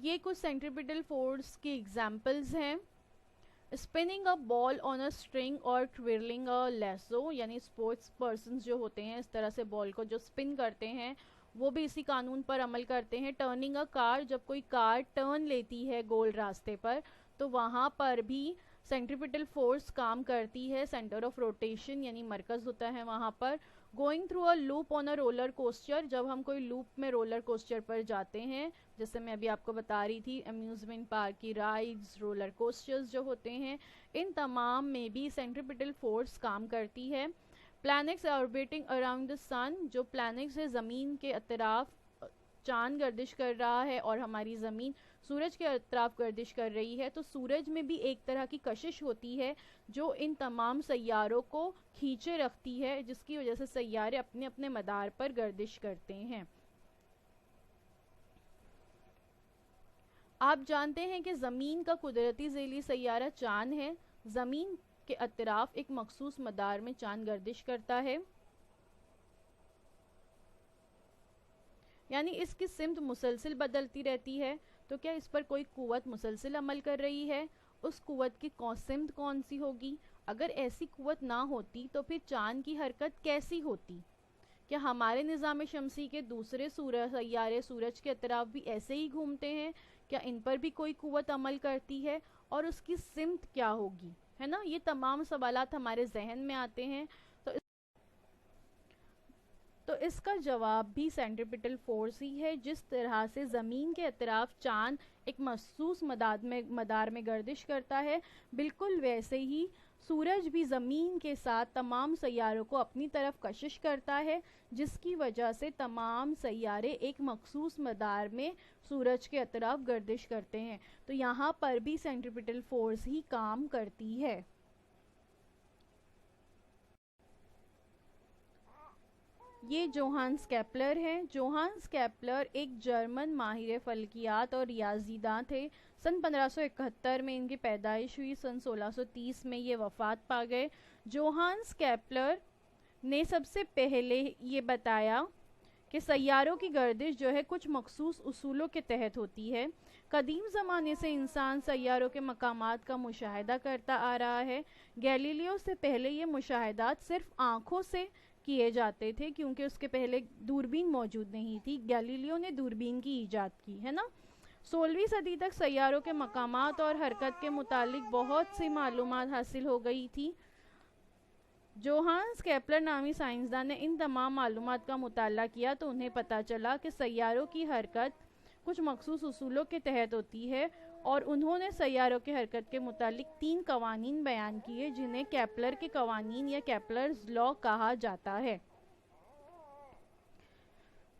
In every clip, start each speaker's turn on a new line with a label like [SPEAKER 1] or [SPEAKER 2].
[SPEAKER 1] یہ کچھ centripetal force کی ایگزامپلز ہیں. Spinning a ball on a string اور ٹویرلنگ اے لیسو، یعنی اسپورٹس پرسنز جو ہوتے ہیں اس طرح سے بال کو جو اسپن کرتے ہیں وہ بھی اسی قانون پر عمل کرتے ہیں. ٹرننگ اے کار، جب کوئی کار ٹرن لیتی ہے گول راستے پر تو وہاں پر بھی سینٹریپیٹل فورس کام کرتی ہے. سینٹر آف روٹیشن یعنی مرکز ہوتا ہے وہاں پر. Going through a loop on a roller coaster, جب ہم کوئی لوپ میں رولر کوسٹر پر جاتے ہیں، جیسے میں ابھی آپ کو بتا رہی تھی امیوزمنٹ پارک کی رائڈز، رولر کوسٹرز جو ہوتے ہیں، ان تمام میں بھی سینٹریپیٹل فورس کام کرتی ہے. پلانٹس آربیٹنگ اراؤنڈ دا سن، جو پلانٹس ہے زمین کے اطراف چاند گردش کر رہا ہے اور ہماری زمین سورج کے اطراف گردش کر رہی ہے، تو سورج میں بھی ایک طرح کی کشش ہوتی ہے جو ان تمام سیاروں کو کھینچے رکھتی ہے، جس کی وجہ سے سیارے اپنے اپنے مدار پر گردش کرتے ہیں. آپ جانتے ہیں کہ زمین کا قدرتی ذیلی سیارہ چاند ہے. زمین کے اطراف ایک مخصوص مدار میں چاند گردش کرتا ہے، یعنی اس کی سمت مسلسل بدلتی رہتی ہے. تو کیا اس پر کوئی قوت مسلسل عمل کر رہی ہے؟ اس قوت کی سمت کون سی ہوگی؟ اگر ایسی قوت نہ ہوتی تو پھر چاند کی حرکت کیسی ہوتی؟ کیا ہمارے نظام شمسی کے دوسرے سیارے سورج کے اطراف بھی ایسے ہی گھومتے ہیں؟ کیا ان پر بھی کوئی قوت عمل کرتی ہے اور اس کی سمت کیا ہوگی؟ ہے نا، یہ تمام سوالات ہمارے ذہن میں آتے ہیں. تو اس کا جواب بھی سینٹریپیٹل فورس ہی ہے. جس طرح سے زمین کے اطراف چاند ایک مخصوص مدار میں گردش کرتا ہے، بالکل ویسے ہی سورج بھی زمین کے ساتھ تمام سیاروں کو اپنی طرف کشش کرتا ہے، جس کی وجہ سے تمام سیارے ایک مخصوص مدار میں سورج کے اطراف گردش کرتے ہیں. تو یہاں پر بھی سینٹریپیٹل فورس ہی کام کرتی ہے. یہ جوہانس کیپلر ہیں. جوہانس کیپلر ایک جرمن ماہر فلکیات اور ریاضی داں تھے. سن 1571 میں ان کی پیدائش ہوئی. سن 1630 میں یہ وفات پا گئے. جوہانس کیپلر نے سب سے پہلے یہ بتایا کہ سیاروں کی گردش جو ہے کچھ مخصوص اصولوں کے تحت ہوتی ہے. قدیم زمانے سے انسان سیاروں کے مقامات کا مشاہدہ کرتا آ رہا ہے. گیلیلیو سے پہلے یہ مشاہدات صرف آنکھوں سے کیے جاتے تھے، کیونکہ اس کے پہلے دوربین موجود نہیں تھی. گیلیلیو نے دوربین کی ایجاد کی ہے نا. 16ویں صدی تک سیاروں کے مقامات اور حرکت کے متعلق بہت سی معلومات حاصل ہو گئی تھی. جوہانس کیپلر نامی سائنسدان نے ان تمام معلومات کا مطالعہ کیا تو انہیں پتہ چلا کہ سیاروں کی حرکت کچھ مخصوص اصولوں کے تحت ہوتی ہے، اور انہوں نے سیاروں کی حرکت کے متعلق 3 قوانین بیان کیے جنہیں کیپلر کے قوانین یا کیپلرز لا کہا جاتا ہے.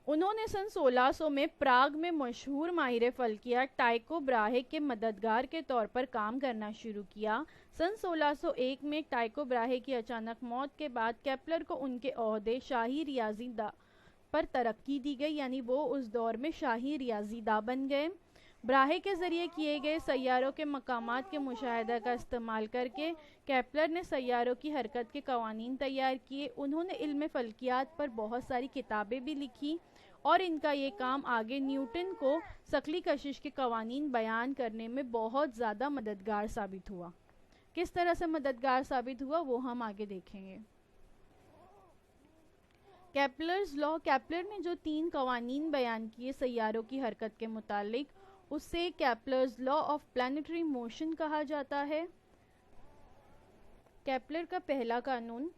[SPEAKER 1] انہوں نے سن 1600 میں پراگ میں مشہور ماہر فلکیات ٹائکو براہے کے مددگار کے طور پر کام کرنا شروع کیا. سن 1601 میں ٹائکو براہے کی اچانک موت کے بعد کیپلر کو ان کے عہدے شاہی ریاضی داں پر ترقی دی گئی، یعنی وہ اس دور میں شاہی ریاضی داں بن گئے. براہے کے ذریعے کیے گئے سیاروں کے مقامات کے مشاہدہ کا استعمال کر کے کیپلر نے سیاروں کی حرکت کے قوانین تیار کیے. انہوں نے علم فلکیات پر بہت ساری کتابیں بھی لکھی اور ان کا یہ کام آگے نیوٹن کو ثقلی کشش کے قوانین بیان کرنے میں بہت زیادہ مددگار ثابت ہوا. کس طرح سے مددگار ثابت ہوا وہ ہم آگے دیکھیں گے. کیپلرز لا، کیپلر نے جو 3 قوانین بیان کیے سیاروں کی حرکت کے متعلق، اسے کیپلرز لا آف پلانیٹری موشن کہا جاتا ہے. کیپلر کا پہلا قانون،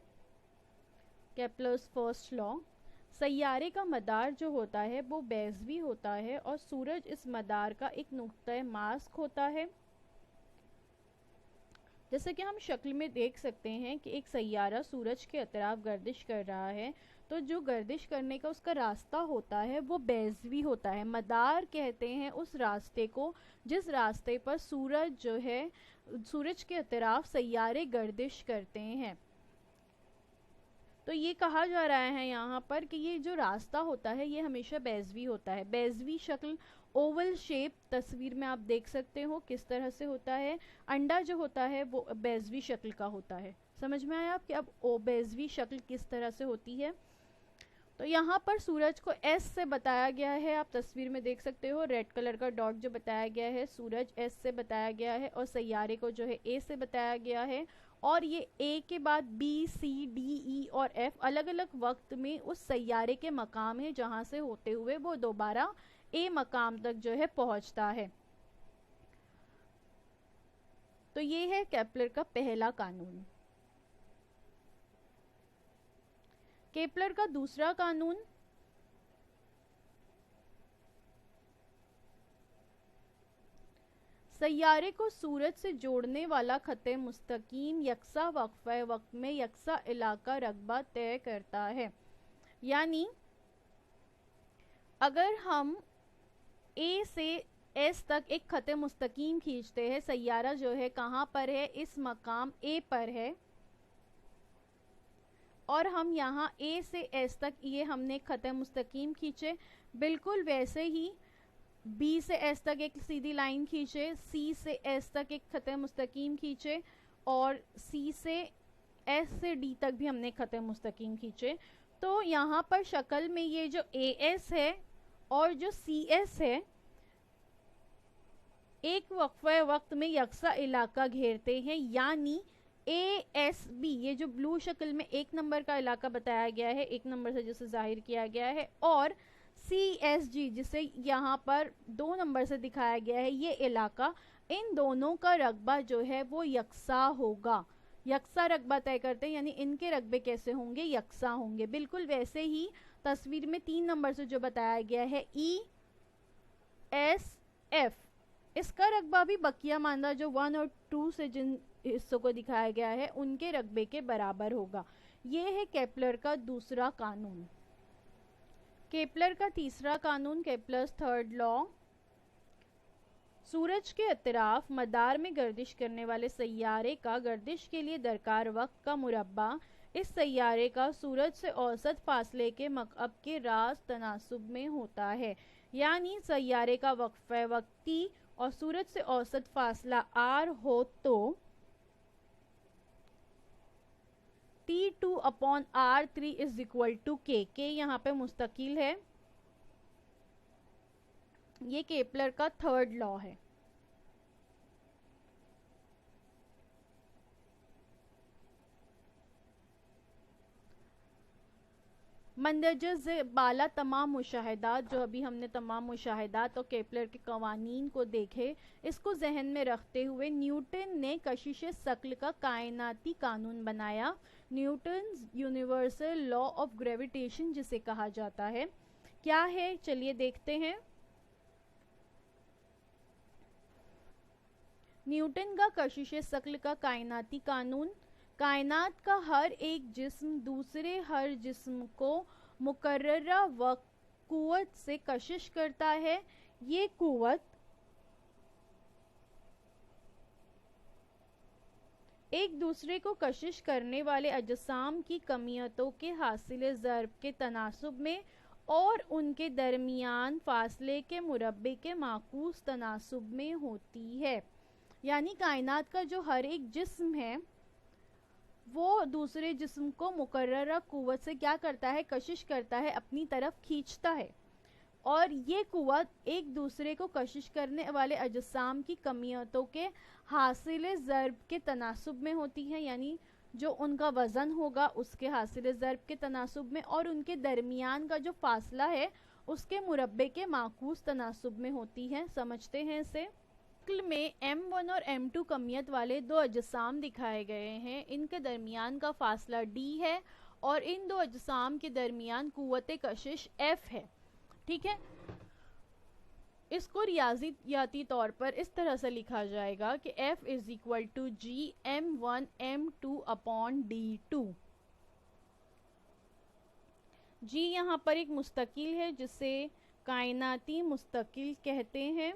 [SPEAKER 1] کیپلرز فرسٹ لا، سیارے کا مدار جو ہوتا ہے وہ بیضوی ہوتا ہے اور سورج اس مدار کا ایک نقطۂ ماسک ہوتا ہے. جیسے کہ ہم شکل میں دیکھ سکتے ہیں کہ ایک سیارہ سورج کے اطراف گردش کر رہا ہے، تو جو گردش کرنے کا اس کا راستہ ہوتا ہے وہ بیضوی ہوتا ہے. مدار کہتے ہیں اس راستے کو جس راستے پر سورج جو ہے سورج کے اطراف سیارے گردش کرتے ہیں. تو یہ کہا جا رہا ہے یہاں پر کہ یہ جو راستہ ہوتا ہے یہ ہمیشہ بیضوی ہوتا ہے. بیضوی شکل، اوول شیپ، تصویر میں آپ دیکھ سکتے ہو کس طرح سے ہوتا ہے. انڈا جو ہوتا ہے وہ بیضوی شکل کا ہوتا ہے. سمجھ میں آیا آپ کہ اب بیضوی شکل کس طرح سے ہوتی ہے. تو یہاں پر سورج کو ایس سے بتایا گیا ہے، آپ تصویر میں دیکھ سکتے ہو ریڈ کلر کا ڈاٹ جو بتایا گیا ہے، سورج ایس سے بتایا گیا ہے، اور سیارے کو جو ہے اے سے بتایا گیا ہے. اور یہ اے کے بعد بی سی ڈی ای اور ایف الگ الگ وقت میں اس سیارے کے مقام ہیں جہاں سے ہوتے ہوئے وہ دوبارہ اے مقام تک جو ہے پہنچتا ہے. تو یہ ہے کیپلر کا پہلا قانون. کیپلر کا دوسرا قانون سیارے کو سورج سے جوڑنے والا خط مستقیم یکساں وقفہ وقت میں یکساں علاقہ رقبہ طے کرتا ہے. یعنی اگر ہم اے سے ایس تک ایک خط مستقیم کھینچتے ہیں، سیارہ جو ہے کہاں پر ہے، اس مقام اے پر ہے، اور ہم یہاں اے سے ایس تک یہ ہم نے خط مستقیم کھینچے، بالکل ویسے ہی بی سے ایس تک ایک سیدھی لائن کھینچے، سی سے ایس تک ایک خط مستقیم کھینچے، اور سی سے ایس سے ڈی تک بھی ہم نے خط مستقیم کھینچے. تو یہاں پر شکل میں یہ جو اے ایس ہے اور جو سی ایس ہے ایک وقفہ وقت میں یکساں علاقہ گھیرتے ہیں. یعنی اے ایس بی یہ جو بلو شکل میں ایک نمبر کا علاقہ بتایا گیا ہے، ایک نمبر سے جسے ظاہر کیا گیا ہے، اور سی ایس جی جسے یہاں پر 2 نمبر سے دکھایا گیا ہے، یہ علاقہ، ان دونوں کا رقبہ جو ہے وہ یکساں ہوگا. یکساں رقبہ طے کرتے ہیں، یعنی ان کے رقبے کیسے ہوں گے، یکساں ہوں گے. بالکل ویسے ہی تصویر میں 3 نمبر سے جو بتایا گیا ہے ای ایس ایف، اس کا رقبہ بھی بقیہ ماندہ جو 1 اور 2 سے جن حصوں کو دکھایا گیا ہے ان کے رقبے کے برابر ہوگا. یہ ہے کیپلر کا دوسرا قانون. کیپلر کا تیسرا قانون، کیپلرز تھرڈ لا. سورج کے اطراف مدار میں گردش کرنے والے سیارے کا گردش کے لیے درکار وقت کا مربع اس سیارے کا سورج سے اوسط فاصلے کے مکعب کے راست تناسب میں ہوتا ہے. یعنی سیارے کا وقفہ وقت T اور سورج سے اوسط فاصلہ R ہو تو T2/R3 is equal to K. K یہاں پہ مستقل ہے. یہ کیپلر کا تھرڈ لا ہے. مندرجہ بالا تمام مشاہدات، جو ابھی ہم نے تمام مشاہدات اور کیپلر کے قوانین کو دیکھے، اس کو ذہن میں رکھتے ہوئے نیوٹن نے کشش ثقل کا کائناتی قانون بنایا. Newton's universal law of gravitation جسے کہا جاتا ہے. کیا ہے چلیے دیکھتے ہیں. نیوٹن کا کشش ثقل کا کائناتی قانون: کائنات کا ہر ایک جسم دوسرے ہر جسم کو مقررہ قوت سے کشش کرتا ہے. یہ قوت ایک دوسرے کو کشش کرنے والے اجسام کی کمیتوں کے حاصل ضرب کے تناسب میں اور ان کے درمیان فاصلے کے مربع کے معکوس تناسب میں ہوتی ہے. یعنی کائنات کا جو ہر ایک جسم ہے وہ دوسرے جسم کو مقررہ قوت سے کیا کرتا ہے، کشش کرتا ہے، اپنی طرف کھینچتا ہے. اور یہ قوت ایک دوسرے کو کشش کرنے والے اجسام کی کمیتوں کے حاصل ضرب کے تناسب میں ہوتی ہے. یعنی جو ان کا وزن ہوگا اس کے حاصل ضرب کے تناسب میں، اور ان کے درمیان کا جو فاصلہ ہے اس کے مربع کے معکوس تناسب میں ہوتی ہے. سمجھتے ہیں اسے. شکل میں M1 اور M2 کمیت والے 2 اجسام دکھائے گئے ہیں. ان کے درمیان کا فاصلہ D ہے اور ان 2 اجسام کے درمیان قوت کشش F ہے. ٹھیک ہے. اس کو ریاضیاتی طور پر اس طرح سے لکھا جائے گا کہ F is equal to G M1 M2 upon D2. G یہاں پر ایک مستقل ہے جسے کائناتی مستقل کہتے ہیں.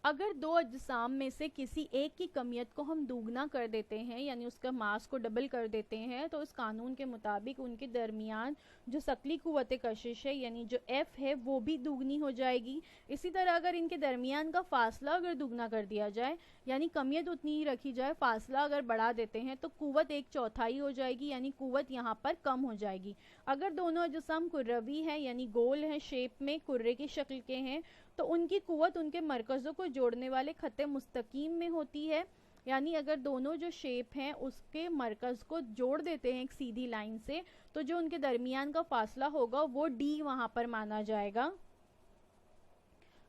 [SPEAKER 1] اگر دو اجسام میں سے کسی ایک کی کمیت کو ہم دوگنا کر دیتے ہیں یعنی اس کا ماس کو ڈبل کر دیتے ہیں تو اس قانون کے مطابق ان کے درمیان جو ثقلی قوت کشش ہے یعنی جو F ہے وہ بھی دوگنی ہو جائے گی. اسی طرح اگر ان کے درمیان کا فاصلہ اگر دوگنا کر دیا جائے یعنی کمیت اتنی ہی رکھی جائے, فاصلہ اگر بڑھا دیتے ہیں تو قوت 1/4 ہو جائے گی یعنی قوت یہاں پر کم ہو جائے گی. اگر دونوں اجسام کروی ہیں یعنی گول ہیں, شیپ میں کرے کی شکل کے ہیں, تو ان کی قوت ان کے مرکزوں کو جوڑنے والے خط مستقیم میں ہوتی ہے. یعنی اگر دونوں جو شیپ ہیں اس کے مرکز کو جوڑ دیتے ہیں ایک سیدھی لائن سے تو جو ان کے درمیان کا فاصلہ ہوگا وہ D وہاں پر مانا جائے گا.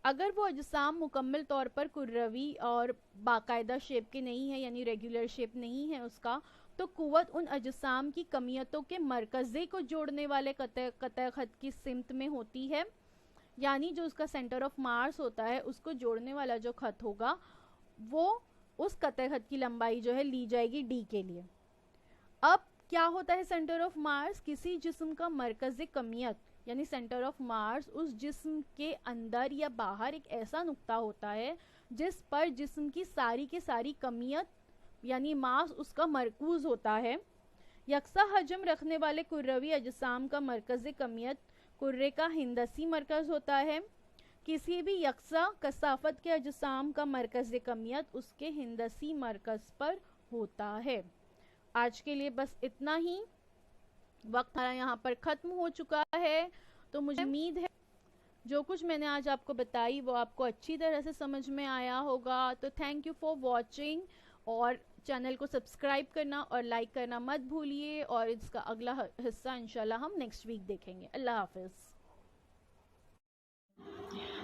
[SPEAKER 1] اگر وہ اجسام مکمل طور پر کروی اور باقاعدہ شیپ کے نہیں ہیں یعنی ریگولر شیپ نہیں ہے اس کا, تو قوت ان اجسام کی کمیتوں کے مرکزے کو جوڑنے والے قطع خط کی سمت میں ہوتی ہے. یعنی جو اس کا سینٹر آف مارس ہوتا ہے اس کو جوڑنے والا جو خط ہوگا وہ اس قطع خط کی لمبائی جو ہے لی جائے گی D کے لیے. اب کیا ہوتا ہے سینٹر آف مارس؟ کسی جسم کا مرکز کمیت یعنی سینٹر آف مارس اس جسم کے اندر یا باہر ایک ایسا نقطہ ہوتا ہے جس پر جسم کی ساری کمیت یعنی ماس اس کا مرکوز ہوتا ہے. یکساں حجم رکھنے والے کروی اجسام کا مرکز کمیت کرے کا ہندسی مرکز ہوتا ہے. کسی بھی یکساں کثافت کے اجسام کا مرکز کمیت اس کے ہندسی مرکز پر ہوتا ہے. آج کے لیے بس اتنا ہی, وقت ہمارا یہاں پر ختم ہو چکا ہے. تو مجھے امید ہے جو کچھ میں نے آج آپ کو بتائی وہ آپ کو اچھی طرح سے سمجھ میں آیا ہوگا. تو تھینک یو فار واچنگ, اور چینل کو سبسکرائب کرنا اور لائک کرنا مت بھولیے, اور اس کا اگلا حصہ انشاءاللہ ہم نیکسٹ ویک دیکھیں گے. اللہ حافظ.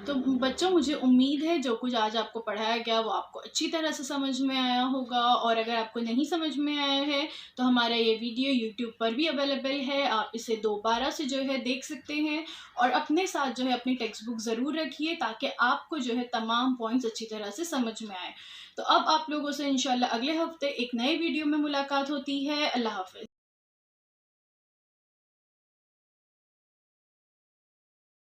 [SPEAKER 2] تو بچوں مجھے امید ہے جو کچھ آج آپ کو پڑھایا گیا وہ آپ کو اچھی طرح سے سمجھ میں آیا ہوگا, اور اگر آپ کو نہیں سمجھ میں آیا ہے تو ہمارا یہ ویڈیو یوٹیوب پر بھی اویلیبل ہے, آپ اسے دوبارہ سے جو ہے دیکھ سکتے ہیں. اور اپنے ساتھ جو ہے اپنی ٹیکسٹ بک ضرور رکھیے تاکہ آپ کو جو ہے تمام پوائنٹس اچھی طرح سے سمجھ میں آئے. تو اب آپ لوگوں سے انشاءاللہ اگلے ہفتے ایک نئے ویڈیو میں ملاقات ہوتی ہے. اللہ حافظ.